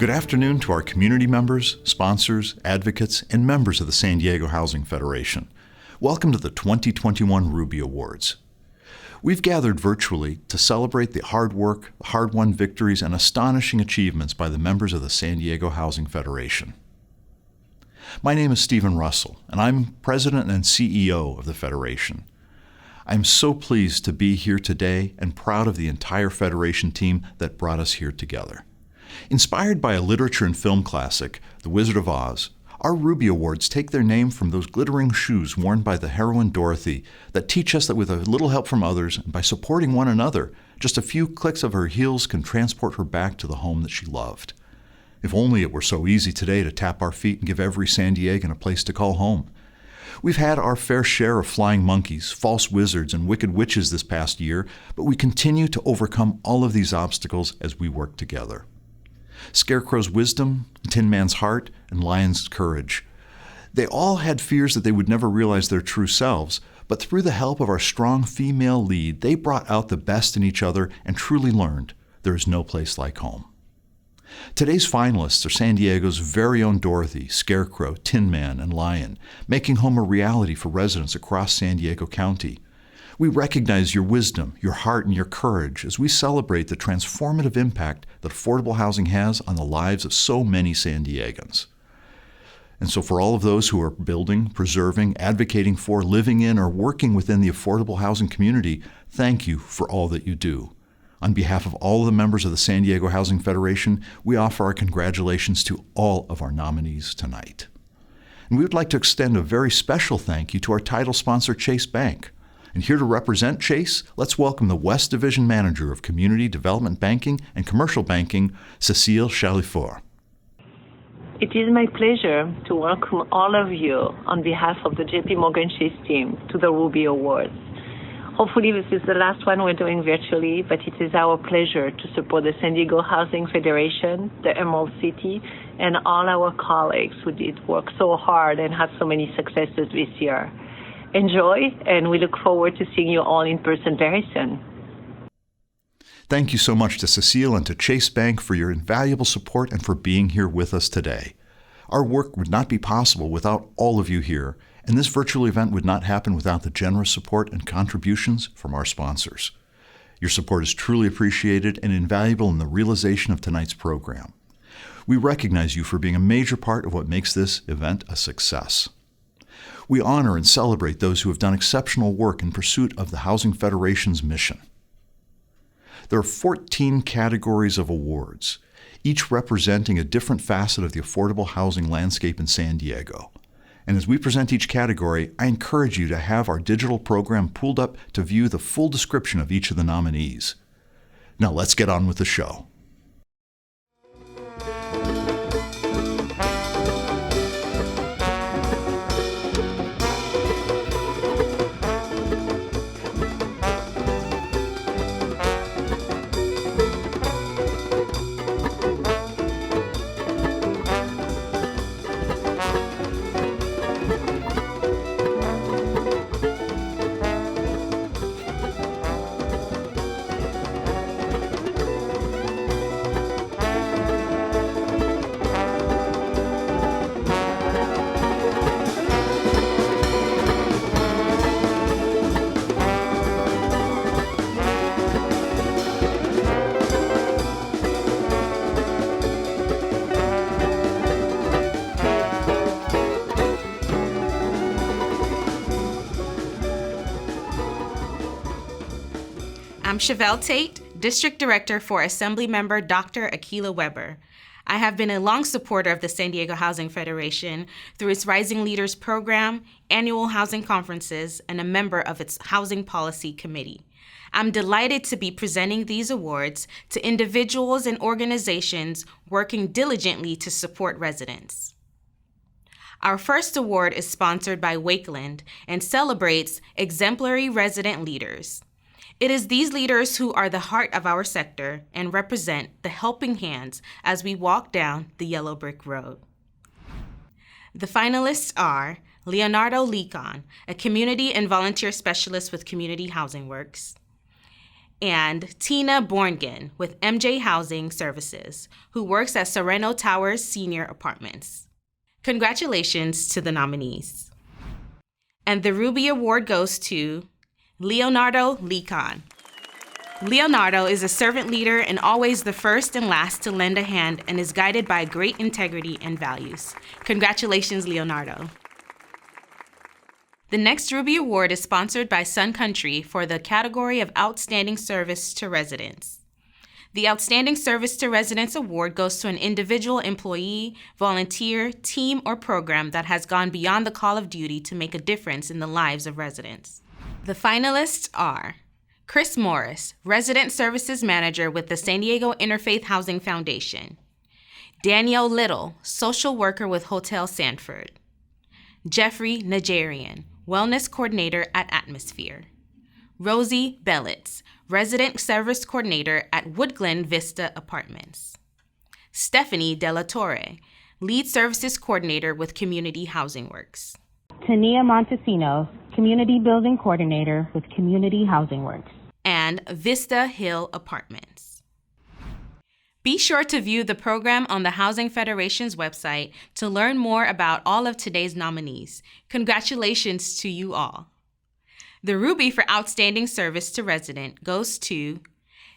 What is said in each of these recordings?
Good afternoon to our community members, sponsors, advocates, and members of the San Diego Housing Federation. Welcome to the 2021 Ruby Awards. We've gathered virtually to celebrate the hard work, hard-won victories, and astonishing achievements by the members of the San Diego Housing Federation. My name is Stephen Russell, and I'm President and CEO of the Federation. I'm so pleased to be here today and proud of the entire Federation team that brought us here together. Inspired by a literature and film classic, The Wizard of Oz, our Ruby Awards take their name from those glittering shoes worn by the heroine Dorothy that teach us that with a little help from others and by supporting one another, just a few clicks of her heels can transport her back to the home that she loved. If only it were so easy today to tap our feet and give every San Diegan a place to call home. We've had our fair share of flying monkeys, false wizards, and wicked witches this past year, but we continue to overcome all of these obstacles as we work together. Scarecrow's wisdom, Tin Man's heart, and Lion's courage. They all had fears that they would never realize their true selves, but through the help of our strong female lead, they brought out the best in each other and truly learned there is no place like home. Today's finalists are San Diego's very own Dorothy, Scarecrow, Tin Man, and Lion, making home a reality for residents across San Diego County. We recognize your wisdom, your heart, and your courage as we celebrate the transformative impact that affordable housing has on the lives of so many San Diegans. And so for all of those who are building, preserving, advocating for, living in, or working within the affordable housing community, thank you for all that you do. On behalf of all of the members of the San Diego Housing Federation, we offer our congratulations to all of our nominees tonight. And we would like to extend a very special thank you to our title sponsor, Chase Bank. And here to represent Chase, let's welcome the West Division Manager of Community Development Banking and Commercial Banking, Cécile Chalifort. It is my pleasure to welcome all of you on behalf of the JP Morgan Chase team to the Ruby Awards. Hopefully this is the last one we're doing virtually, but it is our pleasure to support the San Diego Housing Federation, the Emerald City, and all our colleagues who did work so hard and had so many successes this year. Enjoy, and we look forward to seeing you all in person very soon. Thank you so much to Cécile and to Chase Bank for your invaluable support and for being here with us today. Our work would not be possible without all of you here, and this virtual event would not happen without the generous support and contributions from our sponsors. Your support is truly appreciated and invaluable in the realization of tonight's program. We recognize you for being a major part of what makes this event a success. We honor and celebrate those who have done exceptional work in pursuit of the Housing Federation's mission. There are 14 categories of awards, each representing a different facet of the affordable housing landscape in San Diego. And as we present each category, I encourage you to have our digital program pulled up to view the full description of each of the nominees. Now let's get on with the show. I'm Chevelle Tate, District Director for Assemblymember Dr. Akilah Weber. I have been a long supporter of the San Diego Housing Federation through its Rising Leaders program, annual housing conferences, and a member of its Housing Policy Committee. I'm delighted to be presenting these awards to individuals and organizations working diligently to support residents. Our first award is sponsored by Wakeland and celebrates exemplary resident leaders. It is these leaders who are the heart of our sector and represent the helping hands as we walk down the yellow brick road. The finalists are Leonardo LICON, a community and volunteer specialist with Community HOUSINGWORKS, and Tina Borngen with MJ Housing Services, who works at Sereno Towers Senior Apartments. Congratulations to the nominees. And the Ruby Award goes to Leonardo LICON. Leonardo is a servant leader and always the first and last to lend a hand and is guided by great integrity and values. Congratulations, Leonardo. The next Ruby Award is sponsored by Sun Country for the category of Outstanding Service to Residents. The Outstanding Service to Residents Award goes to an individual employee, volunteer, team, or program that has gone beyond the call of duty to make a difference in the lives of residents. The finalists are Chris Morris, Resident Services Manager with the San Diego Interfaith Housing Foundation. Danielle Little, Social Worker with Hotel Sanford. Jeffrey Najarian, Wellness Coordinator at Atmosphere. Rosie Bellitz, Resident Service Coordinator at Woodglen Vista Apartments. Stephanie Della Torre, Lead Services Coordinator with Community Housing Works. Tania Montesinos, Community Building Coordinator with Community Housing Works. And Vista Hill Apartments. Be sure to view the program on the Housing Federation's website to learn more about all of today's nominees. Congratulations to you all. The Ruby for Outstanding Service to Resident goes to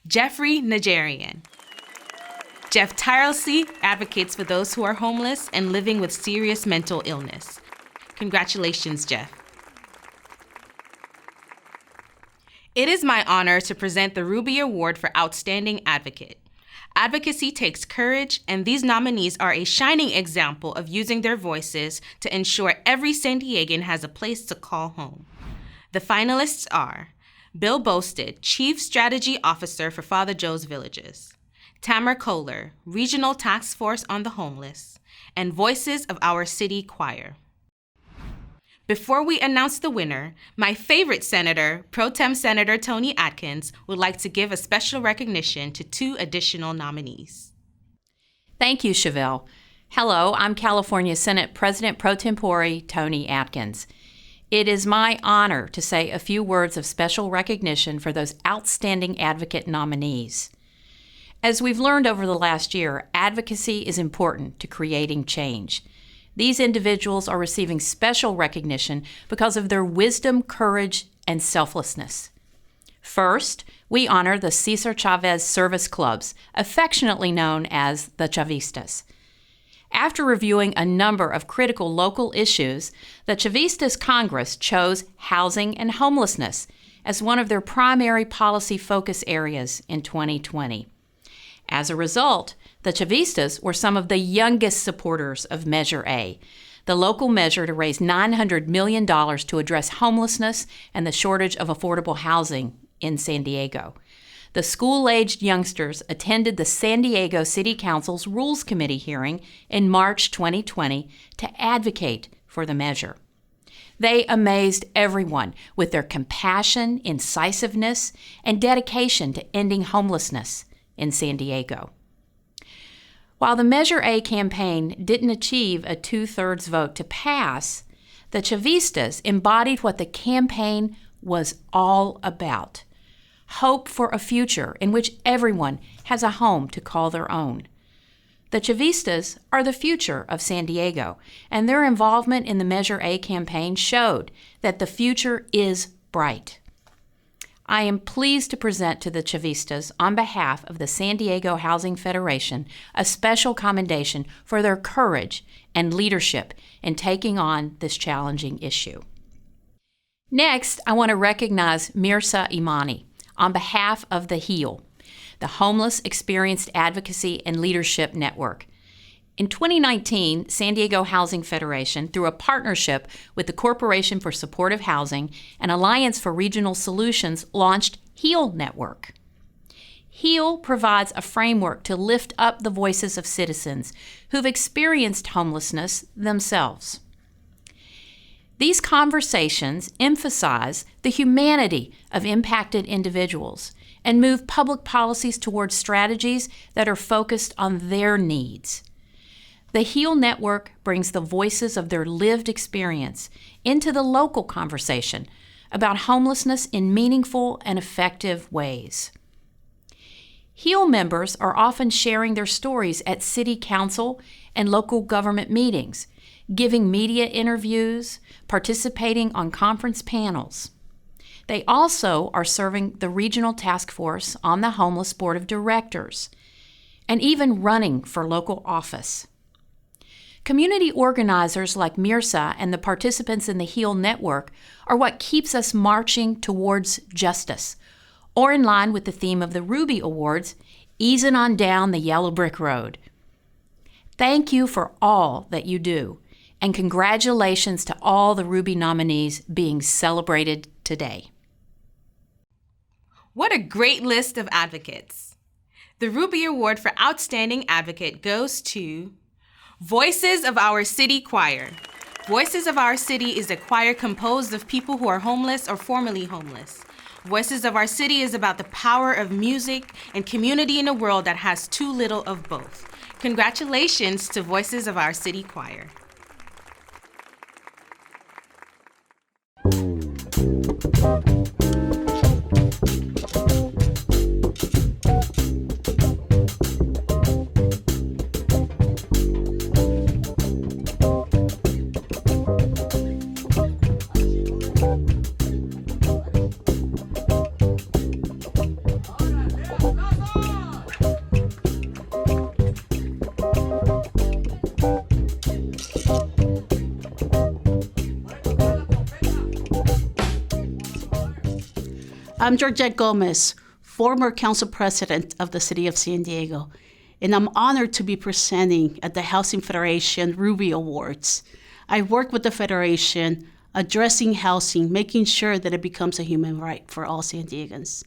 Jeffrey Najarian. Jeff tirelessly advocates for those who are homeless and living with serious mental illness. Congratulations, Jeff. It is my honor to present the Ruby Award for Outstanding Advocate. Advocacy takes courage, and these nominees are a shining example of using their voices to ensure every San Diegan has a place to call home. The finalists are Bill Boasted, Chief Strategy Officer for Father Joe's Villages, Tamara Kohler, Regional Task Force on the Homeless, and Voices of Our City Choir. Before we announce the winner, my favorite senator, Pro Tem Senator Tony Atkins, would like to give a special recognition to 2 additional nominees. Thank you, Chevelle. Hello, I'm California Senate President Pro Tempore Tony Atkins. It is my honor to say a few words of special recognition for those outstanding advocate nominees. As we've learned over the last year, advocacy is important to creating change. These individuals are receiving special recognition because of their wisdom, courage, and selflessness. First, we honor the Cesar Chavez Service Clubs, affectionately known as the Chavistas. After reviewing a number of critical local issues, the Chavistas Congress chose housing and homelessness as one of their primary policy focus areas in 2020. As a result, the Chavistas were some of the youngest supporters of Measure A, the local measure to raise $900 million to address homelessness and the shortage of affordable housing in San Diego. The school-aged youngsters attended the San Diego City Council's Rules Committee hearing in March 2020 to advocate for the measure. They amazed everyone with their compassion, incisiveness, and dedication to ending homelessness in San Diego. While the Measure A campaign didn't achieve a 2/3 vote to pass, the Chavistas embodied what the campaign was all about: hope for a future in which everyone has a home to call their own. The Chavistas are the future of San Diego, and their involvement in the Measure A campaign showed that the future is bright. I am pleased to present to the Chavistas, on behalf of the San Diego Housing Federation, a special commendation for their courage and leadership in taking on this challenging issue. Next, I want to recognize Mirsa Imani on behalf of the HEAL, the Homeless Experienced Advocacy and Leadership Network. In 2019, San Diego Housing Federation, through a partnership with the Corporation for Supportive Housing and Alliance for Regional Solutions, launched HEAL Network. HEAL provides a framework to lift up the voices of citizens who've experienced homelessness themselves. These conversations emphasize the humanity of impacted individuals and move public policies towards strategies that are focused on their needs. The HEAL Network brings the voices of their lived experience into the local conversation about homelessness in meaningful and effective ways. HEAL members are often sharing their stories at city council and local government meetings, giving media interviews, participating on conference panels. They also are serving the regional task force on the Homeless Board of Directors, and even running for local office. Community organizers like Mirsa and the participants in the HEAL network are what keeps us marching towards justice, or in line with the theme of the Ruby Awards, easing on down the yellow brick road. Thank you for all that you do, and congratulations to all the Ruby nominees being celebrated today. What a great list of advocates. The Ruby Award for Outstanding Advocate goes to Voices of Our City Choir. Voices of Our City is a choir composed of people who are homeless or formerly homeless. Voices of Our City is about the power of music and community in a world that has too little of both. Congratulations to Voices of Our City Choir. I'm Georgette Gomez, former council president of the City of San Diego, and I'm honored to be presenting at the Housing Federation Ruby Awards. I work with the Federation addressing housing, making sure that it becomes a human right for all San Diegans.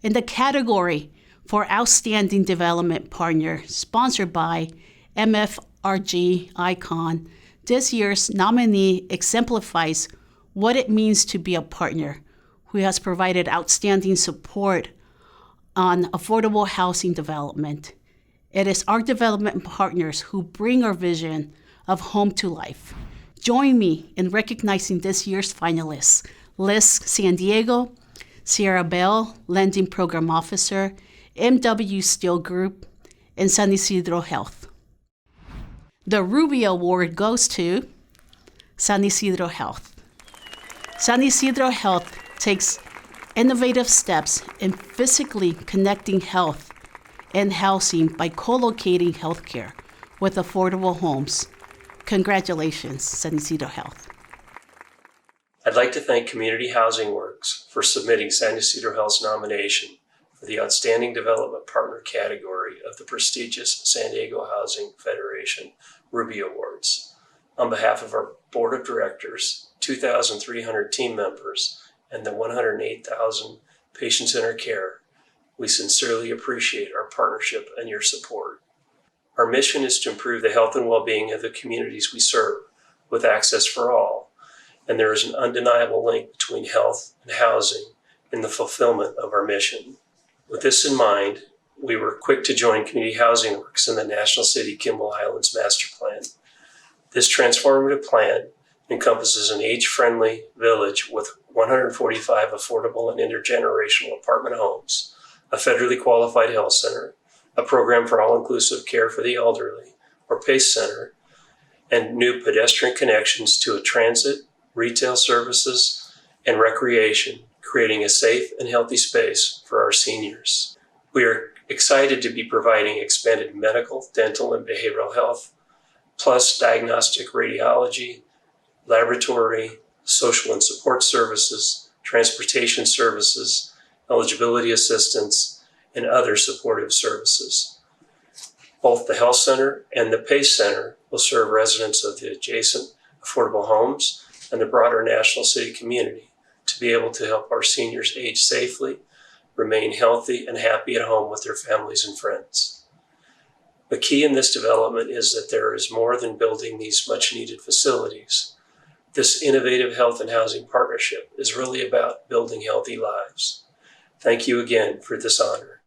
In the category for Outstanding Development Partner, sponsored by MFRG ICON, this year's nominee exemplifies what it means to be a partner who has provided outstanding support on affordable housing development. It is our development partners who bring our vision of home to life. Join me in recognizing this year's finalists: Liz San Diego, Sierra Bell, Lending Program Officer, MW Steel Group, and San Ysidro Health. The Ruby Award goes to San Ysidro Health. San Ysidro Health takes innovative steps in physically connecting health and housing by co-locating healthcare with affordable homes. Congratulations, San Ysidro Health. I'd like to thank Community Housing Works for submitting San Ysidro Health's nomination for the Outstanding Development Partner category of the prestigious San Diego Housing Federation Ruby Awards. On behalf of our Board of Directors, 2,300 team members, and the 108,000 patients in our care, we sincerely appreciate our partnership and your support. Our mission is to improve the health and well-being of the communities we serve with access for all, and there is an undeniable link between health and housing in the fulfillment of our mission. With this in mind, we were quick to join Community Housing Works in the National City Kimball Highlands Master Plan. This transformative plan encompasses an age-friendly village with 145 affordable and intergenerational apartment homes, a federally qualified health center, a program for all-inclusive care for the elderly, or PACE center, and new pedestrian connections to a transit, retail services, and recreation, creating a safe and healthy space for our seniors. We are excited to be providing expanded medical, dental, and behavioral health, plus diagnostic radiology, laboratory, social and support services, transportation services, eligibility assistance, and other supportive services. Both the Health Center and the PACE Center will serve residents of the adjacent affordable homes and the broader National City community to be able to help our seniors age safely, remain healthy and happy at home with their families and friends. The key in this development is that there is more than building these much needed facilities. This innovative health and housing partnership is really about building healthy lives. Thank you again for this honor.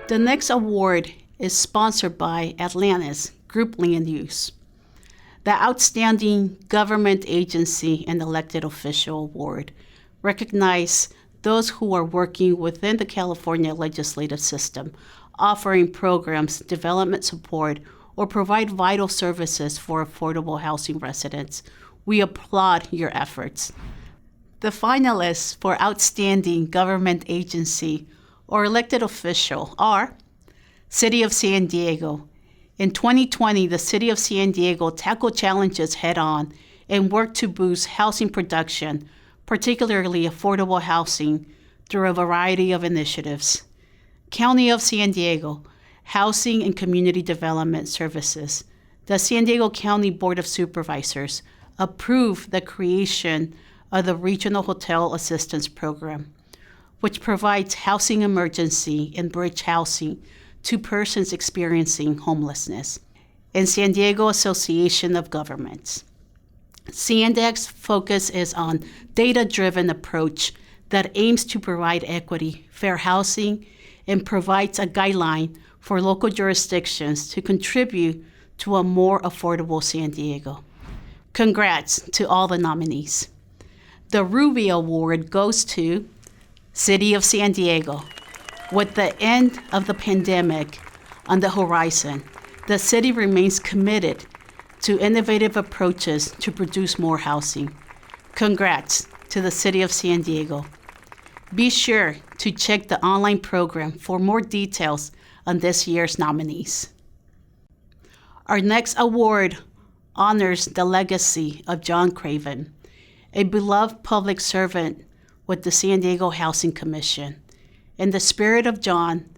The next award is sponsored by Atlantis Group Land Use. The Outstanding Government Agency and Elected Official Award recognizes those who are working within the California legislative system, offering programs, development support, or provide vital services for affordable housing residents. We applaud your efforts. The finalists for Outstanding Government Agency or Elected Official are City of San Diego. In 2020, the City of San Diego tackled challenges head-on and worked to boost housing production, particularly affordable housing, through a variety of initiatives. County of San Diego, Housing and Community Development Services. The San Diego County Board of Supervisors approved the creation of the Regional Hotel Assistance Program, which provides housing emergency and bridge housing to persons experiencing homelessness. And San Diego Association of Governments. SANDEC's focus is on data-driven approach that aims to provide equity, fair housing, and provides a guideline for local jurisdictions to contribute to a more affordable San Diego. Congrats to all the nominees. The Ruby Award goes to City of San Diego. With the end of the pandemic on the horizon, the city remains committed to innovative approaches to produce more housing. Congrats to the City of San Diego. Be sure to check the online program for more details on this year's nominees. Our next award honors the legacy of John Craven, a beloved public servant with the San Diego Housing Commission. In the spirit of John,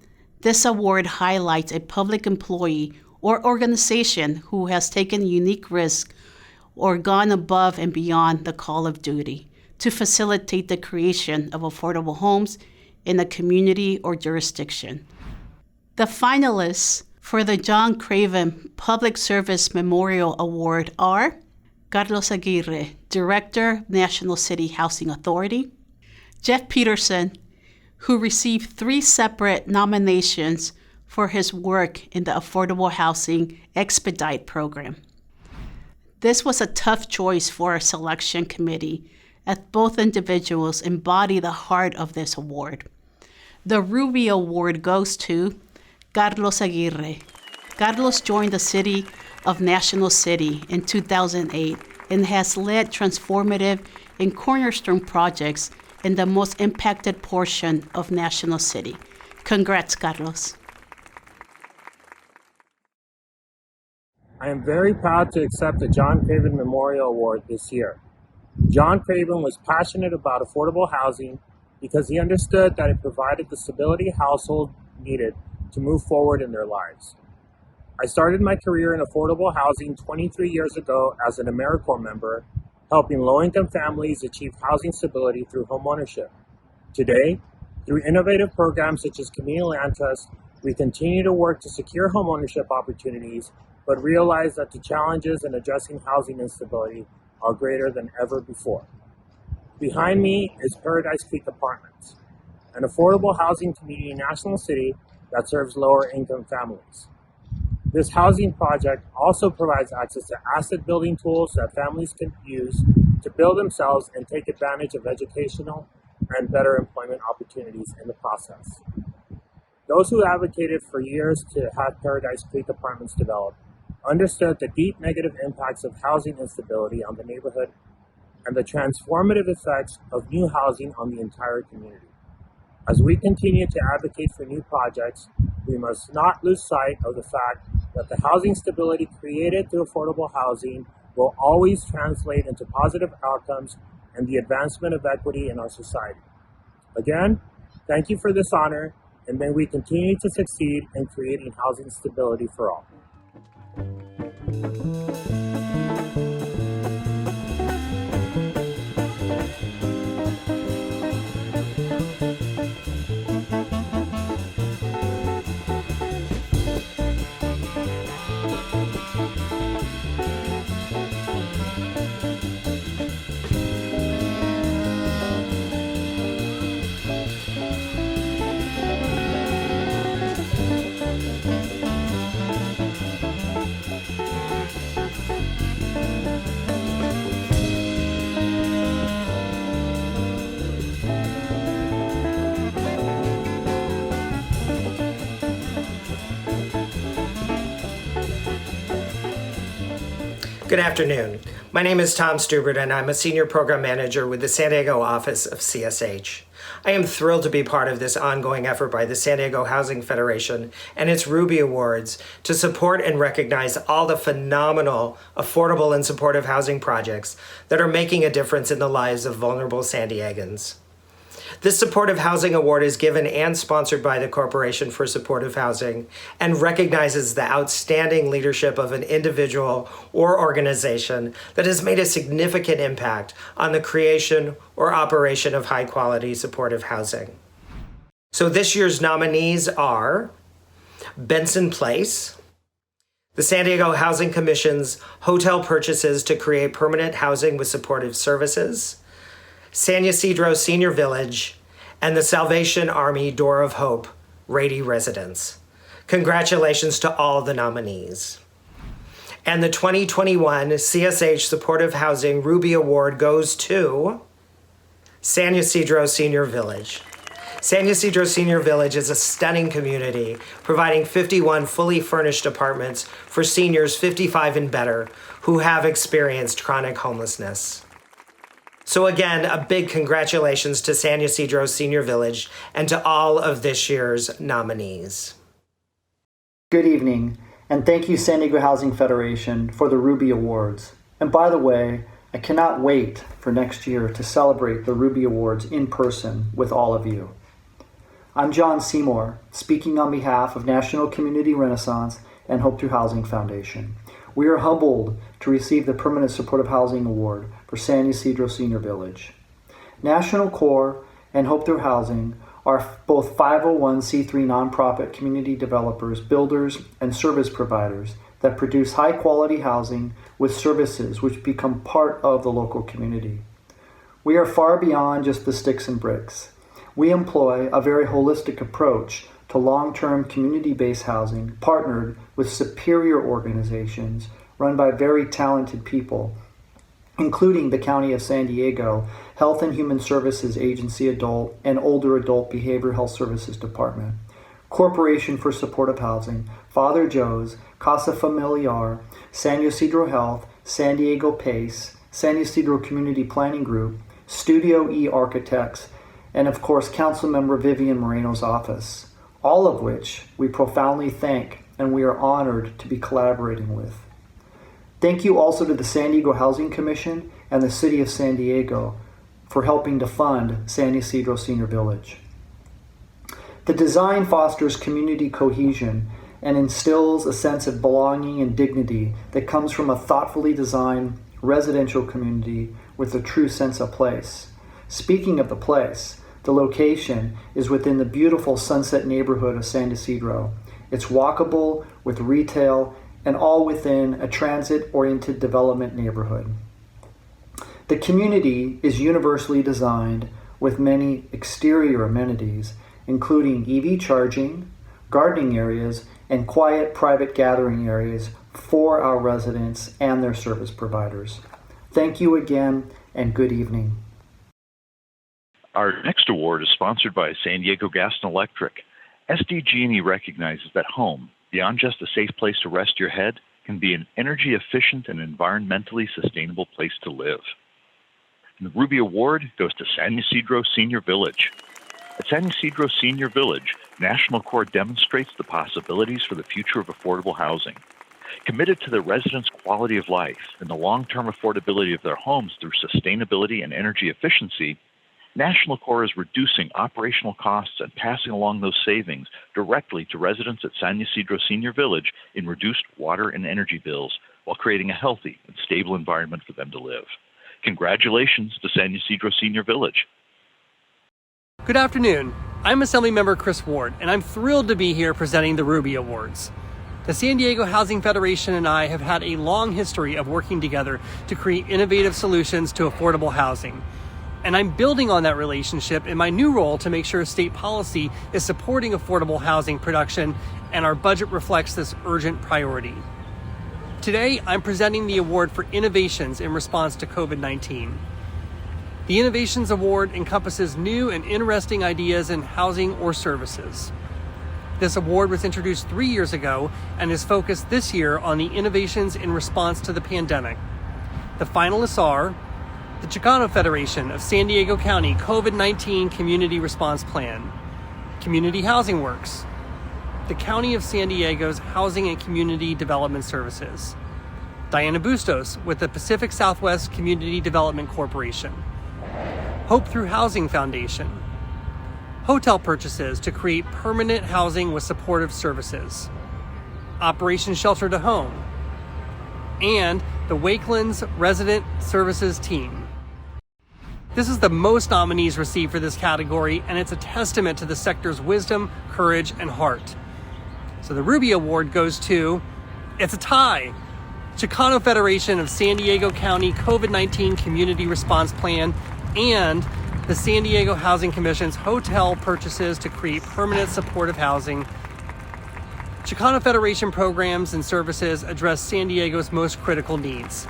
this award highlights a public employee or organization who has taken unique risks or gone above and beyond the call of duty to facilitate the creation of affordable homes in a community or jurisdiction. The finalists for the John Craven Public Service Memorial Award are Carlos Aguirre, Director, National City Housing Authority; Jeff Peterson, who received 3 separate nominations for his work in the Affordable Housing Expedite program. This was a tough choice for our selection committee, as both individuals embody the heart of this award. The Ruby Award goes to Carlos Aguirre. Carlos joined the City of National City in 2008 and has led transformative and cornerstone projects in the most impacted portion of National City. Congrats, Carlos. I am very proud to accept the John Craven Memorial Award this year. John Craven was passionate about affordable housing because he understood that it provided the stability households needed to move forward in their lives. I started my career in affordable housing 23 years ago as an AmeriCorps member, helping low-income families achieve housing stability through homeownership. Today, through innovative programs such as Community Land Trust, we continue to work to secure homeownership opportunities, but realize that the challenges in addressing housing instability are greater than ever before. Behind me is Paradise Creek Apartments, an affordable housing community in National City that serves lower-income families. This housing project also provides access to asset building tools that families can use to build themselves and take advantage of educational and better employment opportunities in the process. Those who advocated for years to have Paradise Creek Apartments developed understood the deep negative impacts of housing instability on the neighborhood and the transformative effects of new housing on the entire community. As we continue to advocate for new projects, we must not lose sight of the fact that the housing stability created through affordable housing will always translate into positive outcomes and the advancement of equity in our society. Again, thank you for this honor, and may we continue to succeed in creating housing stability for all. Good afternoon. My name is Tom Stubert, and I'm a Senior Program Manager with the San Diego office of CSH. I am thrilled to be part of this ongoing effort by the San Diego Housing Federation and its Ruby Awards to support and recognize all the phenomenal, affordable, and supportive housing projects that are making a difference in the lives of vulnerable San Diegans. This Supportive Housing Award is given and sponsored by the Corporation for Supportive Housing and recognizes the outstanding leadership of an individual or organization that has made a significant impact on the creation or operation of high-quality supportive housing. So this year's nominees are Benson Place, the San Diego Housing Commission's hotel purchases to create permanent housing with supportive services, San YSIDRO Senior Village, and the Salvation Army Door of Hope Rady Residence. Congratulations to all the nominees. And the 2021 CSH Supportive Housing Ruby Award goes to San YSIDRO Senior Village. San YSIDRO Senior Village is a stunning community, providing 51 fully furnished apartments for seniors 55 and better who have experienced chronic homelessness. So again, a big congratulations to San YSIDRO Senior Village and to all of this year's nominees. Good evening, and thank you San Diego Housing Federation for the Ruby Awards. And by the way, I cannot wait for next year to celebrate the Ruby Awards in person with all of you. I'm John Seymour, speaking on behalf of National Community Renaissance and Hope Through Housing Foundation. We are humbled to receive the Permanent Supportive Housing Award for San YSIDRO Senior Village. National Core and Hope Through Housing are both 501c3 nonprofit community developers, builders, and service providers that produce high-quality housing with services which become part of the local community. We are far beyond just the sticks and bricks. We employ a very holistic approach to long-term community-based housing partnered with superior organizations run by very talented people, including the County of San Diego Health and Human Services Agency Adult and Older Adult Behavioral Health Services Department, Corporation for Supportive Housing, Father Joe's, Casa Familiar, San YSIDRO Health, San Diego PACE, San YSIDRO Community Planning Group, Studio E Architects, and of course Councilmember Vivian Moreno's office, all of which we profoundly thank and we are honored to be collaborating with. Thank you also to the San Diego Housing Commission and the City of San Diego for helping to fund San YSIDRO Senior Village. The design fosters community cohesion and instills a sense of belonging and dignity that comes from a thoughtfully designed residential community with a true sense of place. Speaking of the place, the location is within the beautiful Sunset neighborhood of San YSIDRO. It's walkable with retail and all within a transit-oriented development neighborhood. The community is universally designed with many exterior amenities, including EV charging, gardening areas, and quiet private gathering areas for our residents and their service providers. Thank you again, and good evening. Our next award is sponsored by San Diego Gas and Electric. SDG&E recognizes that home, beyond just a safe place to rest your head, can be an energy-efficient and environmentally sustainable place to live. And the Ruby Award goes to San YSIDRO Senior Village. At San YSIDRO Senior Village, National Core demonstrates the possibilities for the future of affordable housing. Committed to their residents' quality of life and the long-term affordability of their homes through sustainability and energy efficiency, National Core is reducing operational costs and passing along those savings directly to residents at San YSIDRO Senior Village in reduced water and energy bills while creating a healthy and stable environment for them to live. Congratulations to San YSIDRO Senior Village. Good afternoon. I'm Assemblymember Chris Ward, and I'm thrilled to be here presenting the Ruby Awards. The San Diego Housing Federation and I have had a long history of working together to create innovative solutions to affordable housing. And I'm building on that relationship in my new role to make sure state policy is supporting affordable housing production and our budget reflects this urgent priority. Today, I'm presenting the award for innovations in response to COVID-19. The Innovations Award encompasses new and interesting ideas in housing or services. This award was introduced 3 years ago and is focused this year on the innovations in response to the pandemic. The finalists are the Chicano Federation of San Diego County COVID-19 Community Response Plan, Community Housing Works, the County of San Diego's Housing and Community Development Services, Diana Bustos with the Pacific Southwest Community Development Corporation, Hope Through Housing Foundation, Hotel Purchases to create permanent housing with supportive services, Operation Shelter to Home, and the Wakelands Resident Services Team. This is the most nominees received for this category, and it's a testament to the sector's wisdom, courage, and heart. So the Ruby Award goes to, it's a tie, Chicano Federation of San Diego County COVID-19 Community Response Plan and the San Diego Housing Commission's Hotel Purchases to create permanent supportive housing. Chicano Federation programs and services address San Diego's most critical needs,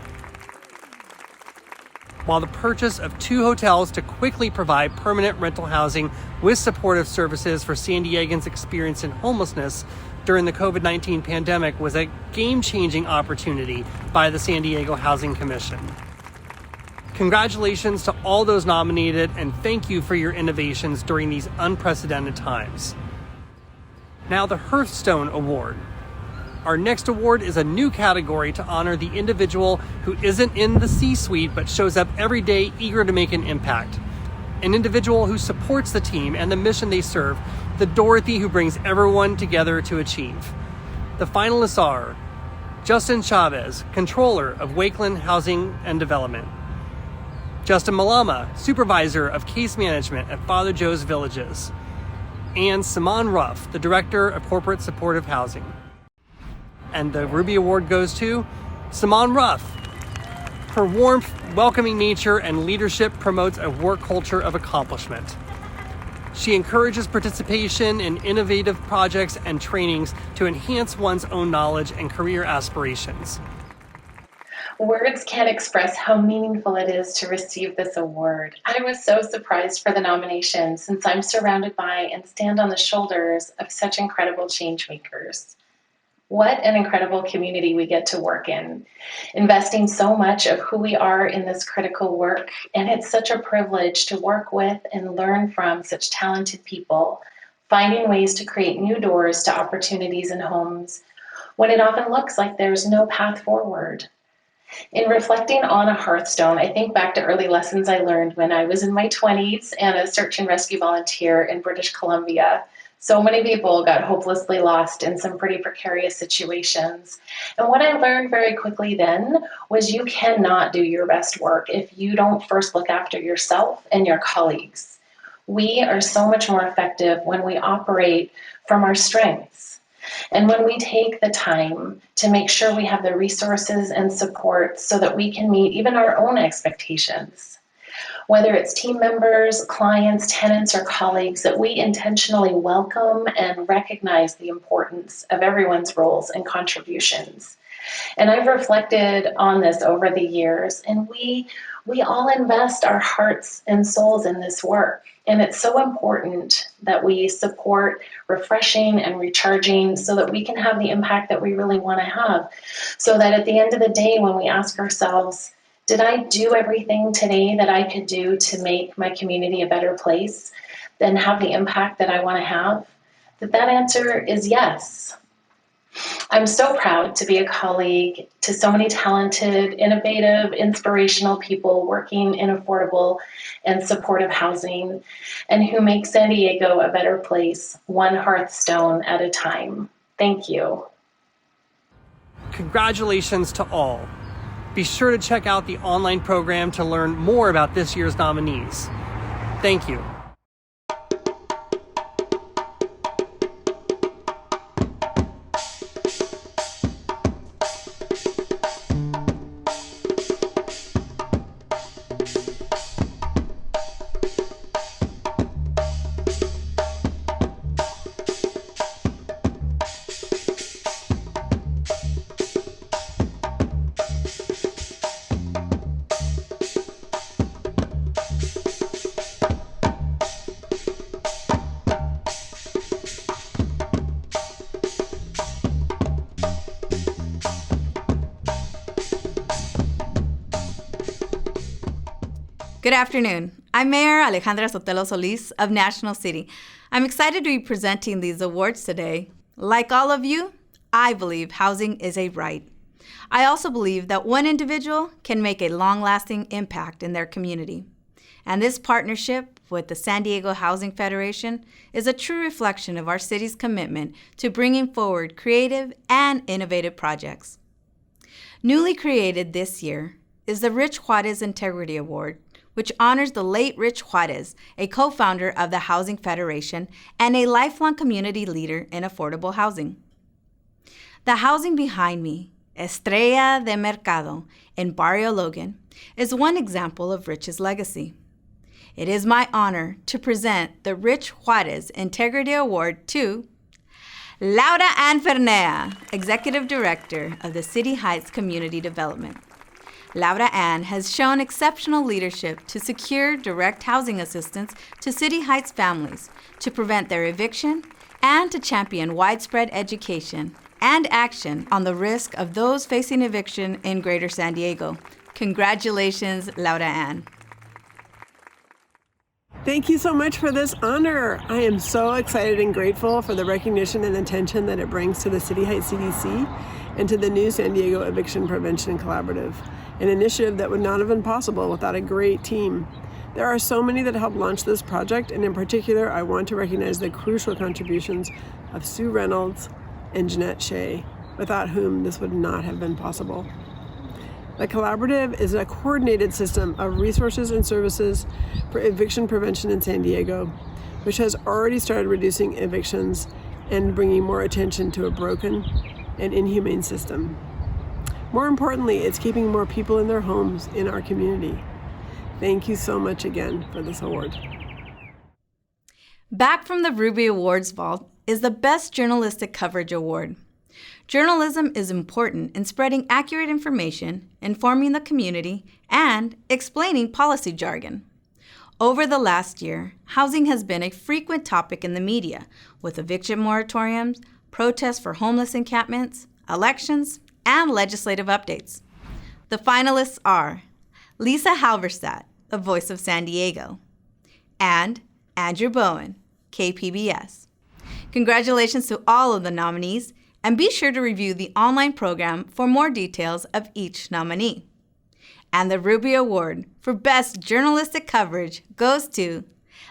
while the purchase of 2 hotels to quickly provide permanent rental housing with supportive services for San Diegans experiencing homelessness during the COVID-19 pandemic was a game-changing opportunity by the San Diego Housing Commission. Congratulations to all those nominated, and thank you for your innovations during these unprecedented times. Now, the Hearthstone Award. Our next award is a new category to honor the individual who isn't in the C-suite but shows up every day eager to make an impact. An individual who supports the team and the mission they serve, the Dorothy who brings everyone together to achieve. The finalists are Justin Chavez, Controller of Wakeland Housing and Development, Justin Malama, Supervisor of Case Management at Father Joe's Villages, and Saman Ruff, the Director of Corporate Supportive Housing. And the Ruby Award goes to Saman Ruff. Her warmth, welcoming nature, and leadership promotes a work culture of accomplishment. She encourages participation in innovative projects and trainings to enhance one's own knowledge and career aspirations. Words can't express how meaningful it is to receive this award. I was so surprised for the nomination since I'm surrounded by and stand on the shoulders of such incredible change makers. What an incredible community we get to work in, investing so much of who we are in this critical work, and it's such a privilege to work with and learn from such talented people, finding ways to create new doors to opportunities and homes when it often looks like there's no path forward. In reflecting on a Hearthstone, I think back to early lessons I learned when I was in my 20s and a search and rescue volunteer in British Columbia. So many people got hopelessly lost in some pretty precarious situations. And what I learned very quickly then was you cannot do your best work if you don't first look after yourself and your colleagues. We are so much more effective when we operate from our strengths. And when we take the time to make sure we have the resources and support so that we can meet even our own expectations, whether it's team members, clients, tenants, or colleagues, that we intentionally welcome and recognize the importance of everyone's roles and contributions. And I've reflected on this over the years, and we all invest our hearts and souls in this work. And it's so important that we support refreshing and recharging so that we can have the impact that we really want to have. So that at the end of the day, when we ask ourselves, did I do everything today that I could do to make my community a better place, then have the impact that I want to have? That answer is yes. I'm so proud to be a colleague to so many talented, innovative, inspirational people working in affordable and supportive housing and who make San Diego a better place, one Hearthstone at a time. Thank you. Congratulations to all. Be sure to check out the online program to learn more about this year's nominees. Thank you. Good afternoon. I'm Mayor Alejandra Sotelo Solis of National City. I'm excited to be presenting these awards today. Like all of you, I believe housing is a right. I also believe that one individual can make a long-lasting impact in their community. And this partnership with the San Diego Housing Federation is a true reflection of our city's commitment to bringing forward creative and innovative projects. Newly created this year is the Rich Juarez Integrity Award, which honors the late Rich Juarez, a co-founder of the Housing Federation and a lifelong community leader in affordable housing. The housing behind me, Estrella de Mercado in Barrio Logan, is one example of Rich's legacy. It is my honor to present the Rich Juarez Integrity Award to Laura Ann Fernea, Executive Director of the City Heights Community Development. Laura Ann has shown exceptional leadership to secure direct housing assistance to City Heights families, to prevent their eviction, and to champion widespread education and action on the risk of those facing eviction in Greater San Diego. Congratulations, Laura Ann. Thank you so much for this honor. I am so excited and grateful for the recognition and attention that it brings to the City Heights CDC and to the new San Diego Eviction Prevention Collaborative, an initiative that would not have been possible without a great team. There are so many that helped launch this project, and in particular, I want to recognize the crucial contributions of Sue Reynolds and Jeanette Shea, without whom this would not have been possible. The collaborative is a coordinated system of resources and services for eviction prevention in San Diego, which has already started reducing evictions and bringing more attention to a broken and inhumane system. More importantly, it's keeping more people in their homes in our community. Thank you so much again for this award. Back from the Ruby Awards vault is the Best Journalistic Coverage Award. Journalism is important in spreading accurate information, informing the community, and explaining policy jargon. Over the last year, housing has been a frequent topic in the media, with eviction moratoriums, protests for homeless encampments, elections, and legislative updates. The finalists are Lisa Halverstadt, the Voice of San Diego, and Andrew Bowen, KPBS. Congratulations to all of the nominees, and be sure to review the online program for more details of each nominee. And the Ruby Award for Best Journalistic Coverage goes to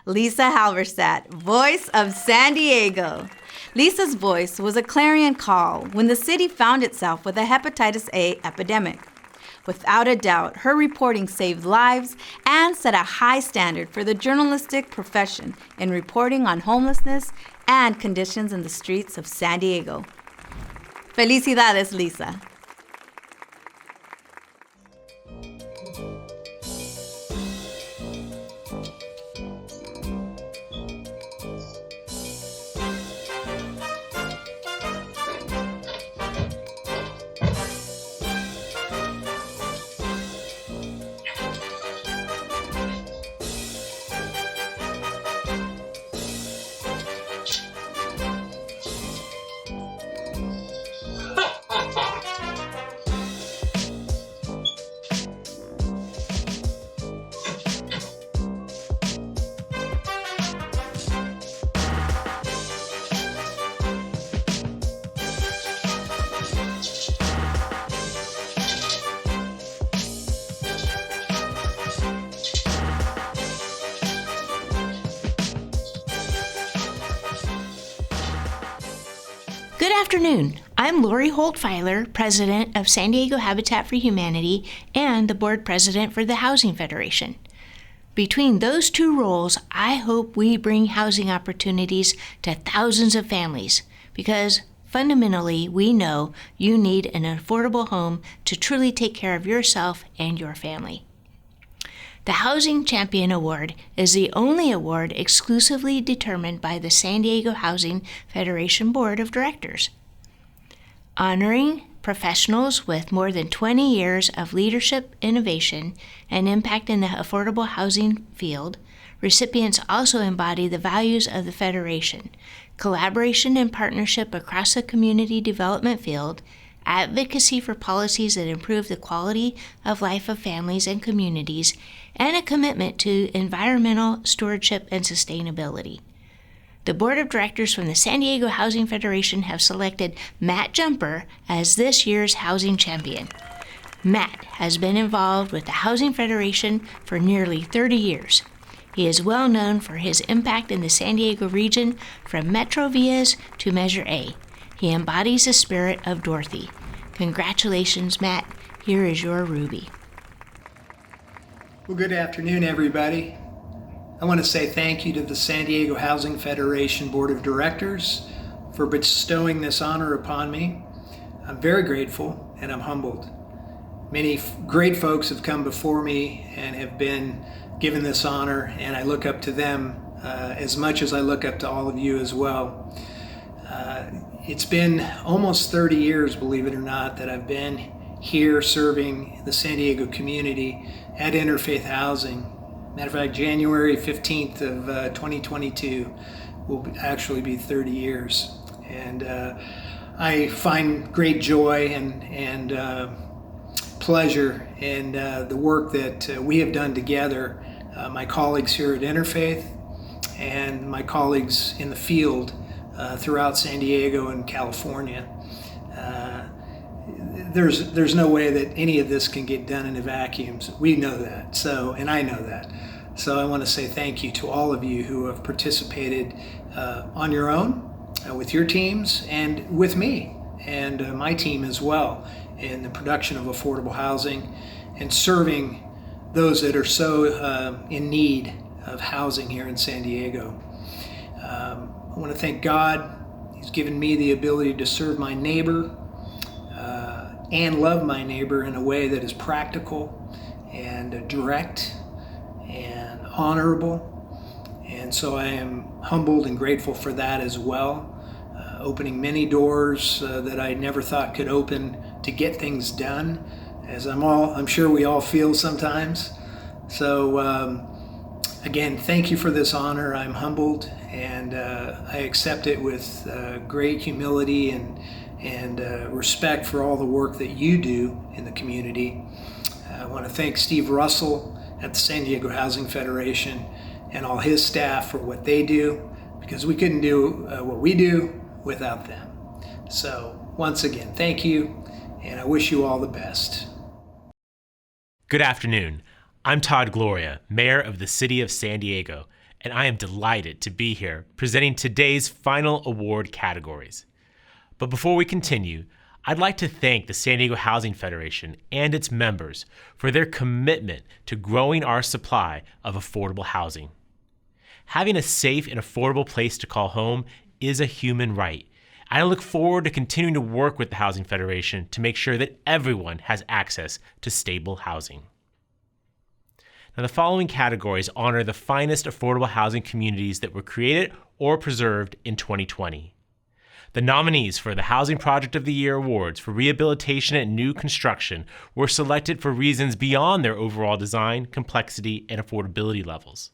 Lisa Halverstadt, Voice of San Diego. Lisa's voice was a clarion call when the city found itself with a hepatitis A epidemic. Without a doubt, her reporting saved lives and set a high standard for the journalistic profession in reporting on homelessness and conditions in the streets of San Diego. Felicidades, Lisa. Good afternoon. I'm Lori Holtfiler, President of San Diego Habitat for Humanity and the Board President for the Housing Federation. Between those two roles, I hope we bring housing opportunities to thousands of families because fundamentally we know you need an affordable home to truly take care of yourself and your family. The Housing Champion Award is the only award exclusively determined by the San Diego Housing Federation Board of Directors. Honoring professionals with more than 20 years of leadership, innovation, and impact in the affordable housing field, recipients also embody the values of the Federation: collaboration and partnership across the community development field, advocacy for policies that improve the quality of life of families and communities, and a commitment to environmental stewardship and sustainability. The Board of Directors from the San Diego Housing Federation have selected Matt Jumper as this year's Housing Champion. Matt has been involved with the Housing Federation for nearly 30 years. He is well known for his impact in the San Diego region from Metro Vias to Measure A. He embodies the spirit of Dorothy. Congratulations, Matt. Here is your Ruby. Well, good afternoon, everybody. I want to say thank you to the San Diego Housing Federation Board of Directors for bestowing this honor upon me. I'm very grateful and I'm humbled. Many great folks have come before me and have been given this honor, and I look up to them as much as I look up to all of you as well. It's been almost 30 years, believe it or not, that I've been here serving the San Diego community at Interfaith Housing. Matter of fact, January 15th of 2022 will actually be 30 years. And I find great joy and pleasure in the work that we have done together, my colleagues here at Interfaith and my colleagues in the field throughout San Diego and California. There's no way that any of this can get done in a vacuum. We know that, and I know that. So I want to say thank you to all of you who have participated on your own, with your teams, and with me and my team as well in the production of affordable housing and serving those that are so in need of housing here in San Diego. I want to thank God. He's given me the ability to serve my neighbor and love my neighbor in a way that is practical and direct and honorable. And so I am humbled and grateful for that as well. Opening many doors that I never thought could open to get things done, as I'm sure we all feel sometimes. So again, thank you for this honor. I'm humbled, and I accept it with great humility and respect for all the work that you do in the community. I want to thank Steve Russell at the San Diego Housing Federation and all his staff for what they do, because we couldn't do what we do without them. So once again, thank you, and I wish you all the best. Good afternoon. I'm Todd Gloria, Mayor of the City of San Diego, and I am delighted to be here presenting today's final award categories. But before we continue, I'd like to thank the San Diego Housing Federation and its members for their commitment to growing our supply of affordable housing. Having a safe and affordable place to call home is a human right. I look forward to continuing to work with the Housing Federation to make sure that everyone has access to stable housing. Now, the following categories honor the finest affordable housing communities that were created or preserved in 2020. The nominees for the Housing Project of the Year awards for rehabilitation and new construction were selected for reasons beyond their overall design, complexity, and affordability levels.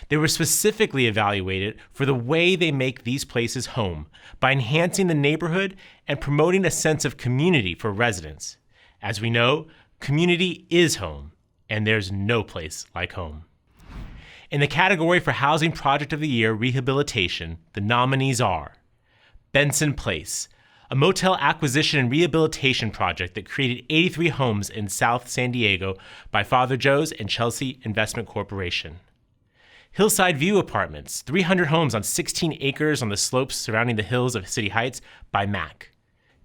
They were specifically evaluated for the way they make these places home by enhancing the neighborhood and promoting a sense of community for residents. As we know, community is home, and there's no place like home. In the category for Housing Project of the Year Rehabilitation, the nominees are Benson Place, a motel acquisition and rehabilitation project that created 83 homes in South San Diego by Father Joe's and Chelsea Investment Corporation. Hillside View Apartments, 300 homes on 16 acres on the slopes surrounding the hills of City Heights by MAC.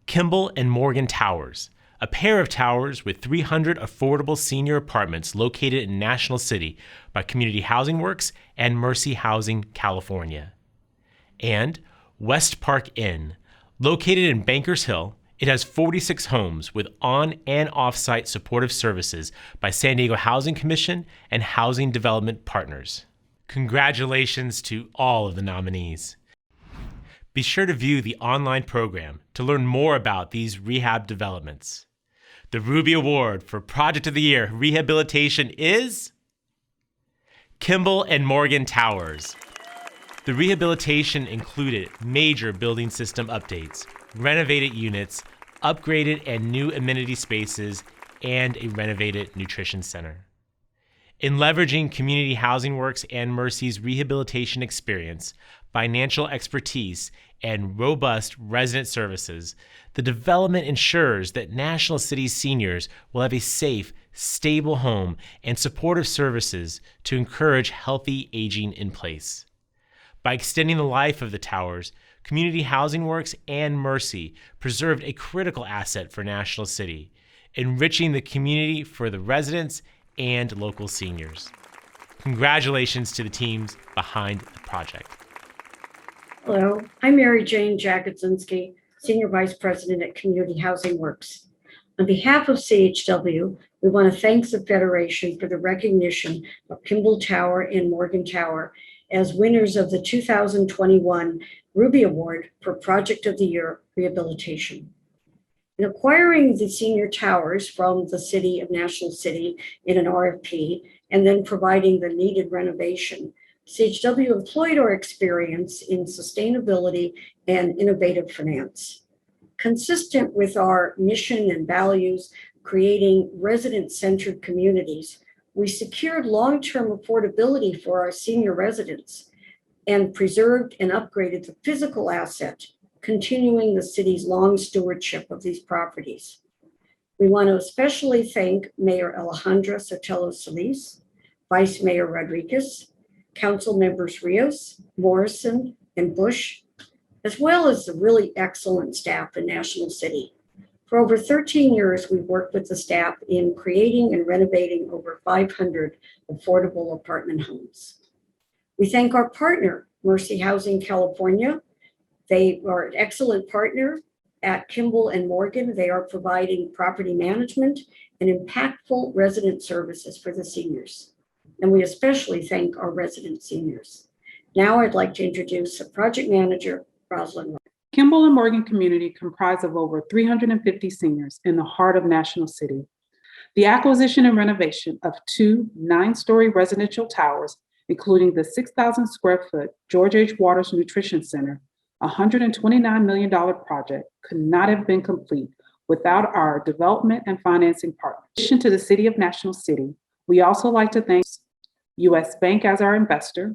Kimball and Morgan Towers, a pair of towers with 300 affordable senior apartments located in National City by Community Housing Works and Mercy Housing, California. And West Park Inn, located in Bankers Hill, it has 46 homes with on- and off-site supportive services by San Diego Housing Commission and Housing Development Partners. Congratulations to all of the nominees. Be sure to view the online program to learn more about these rehab developments. The Ruby Award for Project of the Year Rehabilitation is Kimball and Morgan Towers. The rehabilitation included major building system updates, renovated units, upgraded and new amenity spaces, and a renovated nutrition center. In leveraging Community Housing Works and Mercy's rehabilitation experience, financial expertise, and robust resident services, the development ensures that National City's seniors will have a safe, stable home and supportive services to encourage healthy aging in place. By extending the life of the towers, Community Housing Works and Mercy preserved a critical asset for National City, enriching the community for the residents and local seniors. Congratulations to the teams behind the project. Hello, I'm Mary Jane Jagodzinski, Senior Vice President at Community Housing Works. On behalf of CHW, we want to thank the Federation for the recognition of Kimball Tower and Morgan Tower as winners of the 2021 Ruby Award for Project of the Year Rehabilitation. In acquiring the senior towers from the City of National City in an RFP and then providing the needed renovation, CHW employed our experience in sustainability and innovative finance. Consistent with our mission and values, creating resident-centered communities, we secured long-term affordability for our senior residents and preserved and upgraded the physical asset, continuing the city's long stewardship of these properties. We want to especially thank Mayor Alejandra Sotelo Solis, Vice Mayor Rodriguez, Council Members Rios, Morrison, and Bush, as well as the really excellent staff in National City. For over 13 years, we've worked with the staff in creating and renovating over 500 affordable apartment homes. We thank our partner, Mercy Housing California. They are an excellent partner at Kimball and Morgan. They are providing property management and impactful resident services for the seniors. And we especially thank our resident seniors. Now I'd like to introduce the project manager, Rosalind. Kimball and Morgan community comprise of over 350 seniors in the heart of National City. The acquisition and renovation of 2 9-story residential towers, including the 6,000 square foot George H. Waters Nutrition Center, a $129 million project, could not have been complete without our development and financing partners. In addition to the City of National City, we also like to thank U.S. Bank as our investor,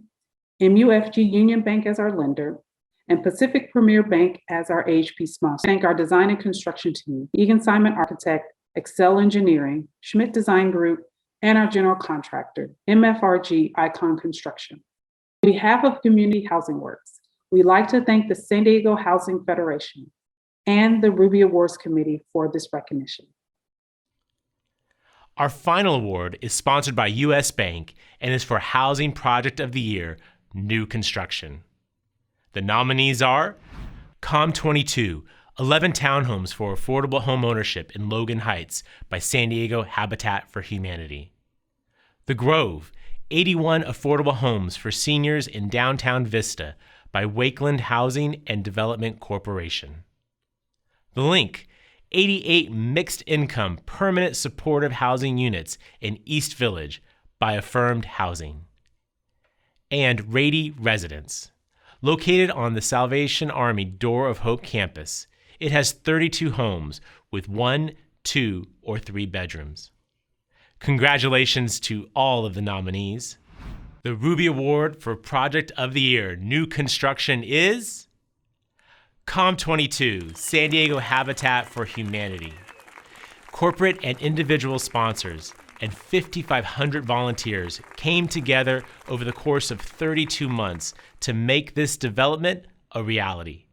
MUFG Union Bank as our lender, and Pacific Premier Bank as our AHP sponsor. Thank our design and construction team, Egan Simon Architect, Excel Engineering, Schmidt Design Group, and our general contractor, MFRG Icon Construction. On behalf of Community Housing Works, we'd like to thank the San Diego Housing Federation and the Ruby Awards Committee for this recognition. Our final award is sponsored by U.S. Bank and is for Housing Project of the Year, New Construction. The nominees are COM22, 11 townhomes for affordable home ownership in Logan Heights by San Diego Habitat for Humanity. The Grove, 81 affordable homes for seniors in downtown Vista by Wakeland Housing and Development Corporation. The Link, 88 mixed-income permanent supportive housing units in East Village by Affirmed Housing. And Rady Residence. Located on the Salvation Army Door of Hope campus, it has 32 homes with 1, 2, or 3 bedrooms. Congratulations to all of the nominees. The Ruby Award for Project of the Year, New Construction is COM22, San Diego Habitat for Humanity. Corporate and individual sponsors and 5,500 volunteers came together over the course of 32 months to make this development a reality.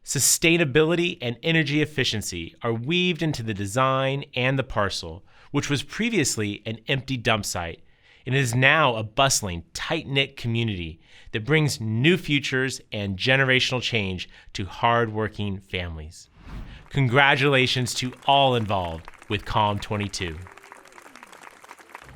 Sustainability and energy efficiency are weaved into the design and the parcel, which was previously an empty dump site and is now a bustling, tight-knit community that brings new futures and generational change to hardworking families. Congratulations to all involved with COM22.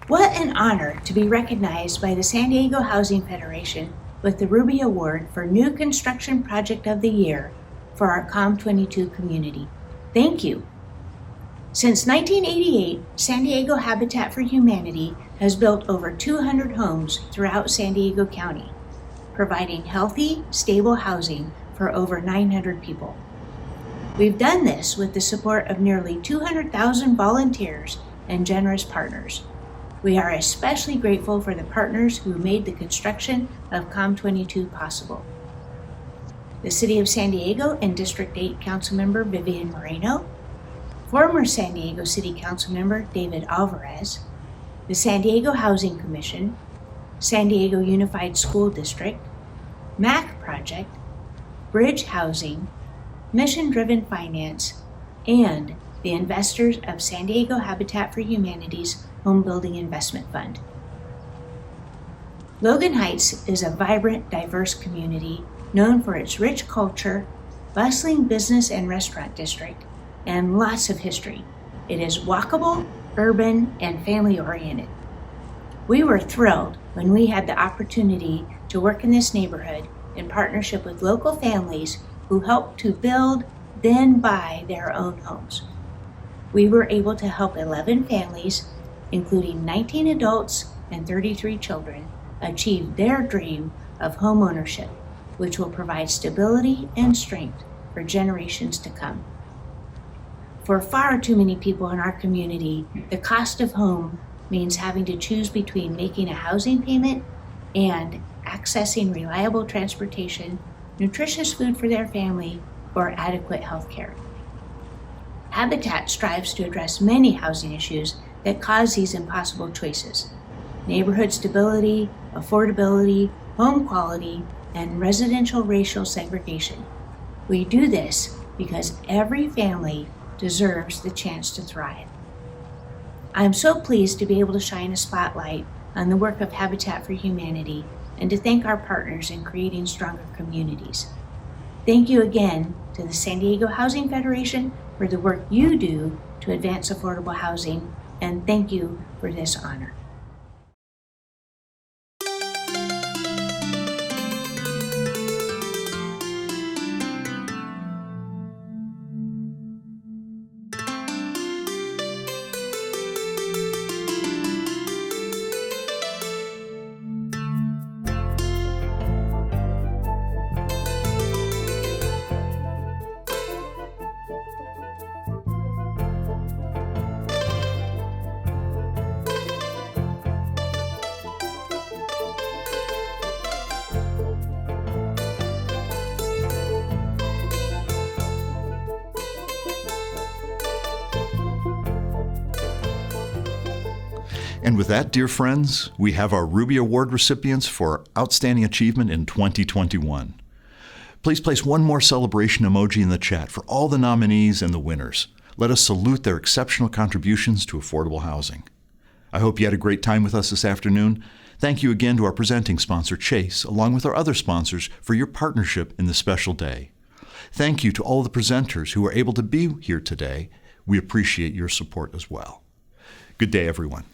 What an honor to be recognized by the San Diego Housing Federation with the Ruby Award for New Construction Project of the Year for our COM22 community. Thank you. Since 1988, San Diego Habitat for Humanity has built over 200 homes throughout San Diego County, providing healthy, stable housing for over 900 people. We've done this with the support of nearly 200,000 volunteers and generous partners. We are especially grateful for the partners who made the construction of COM22 possible. The City of San Diego and District 8 Councilmember Vivian Moreno, former San Diego City Councilmember David Alvarez, the San Diego Housing Commission, San Diego Unified School District, MAC Project, Bridge Housing, Mission Driven Finance, and the investors of San Diego Habitat for Humanity's Home Building Investment Fund. Logan Heights is a vibrant, diverse community known for its rich culture, bustling business and restaurant district, and lots of history. It is walkable, urban, and family-oriented. We were thrilled when we had the opportunity to work in this neighborhood in partnership with local families who helped to build, then buy their own homes. We were able to help 11 families, including 19 adults and 33 children, achieve their dream of home ownership, which will provide stability and strength for generations to come. For far too many people in our community, the cost of home means having to choose between making a housing payment and accessing reliable transportation, nutritious food for their family, or adequate health care. Habitat strives to address many housing issues that cause these impossible choices: neighborhood stability, affordability, home quality, and residential racial segregation. We do this because every family deserves the chance to thrive. I am so pleased to be able to shine a spotlight on the work of Habitat for Humanity and to thank our partners in creating stronger communities. Thank you again to the San Diego Housing Federation for the work you do to advance affordable housing, and thank you for this honor. And with that, dear friends, we have our Ruby Award recipients for Outstanding Achievement in 2021. Please place one more celebration emoji in the chat for all the nominees and the winners. Let us salute their exceptional contributions to affordable housing. I hope you had a great time with us this afternoon. Thank you again to our presenting sponsor, Chase, along with our other sponsors, for your partnership in this special day. Thank you to all the presenters who were able to be here today. We appreciate your support as well. Good day, everyone.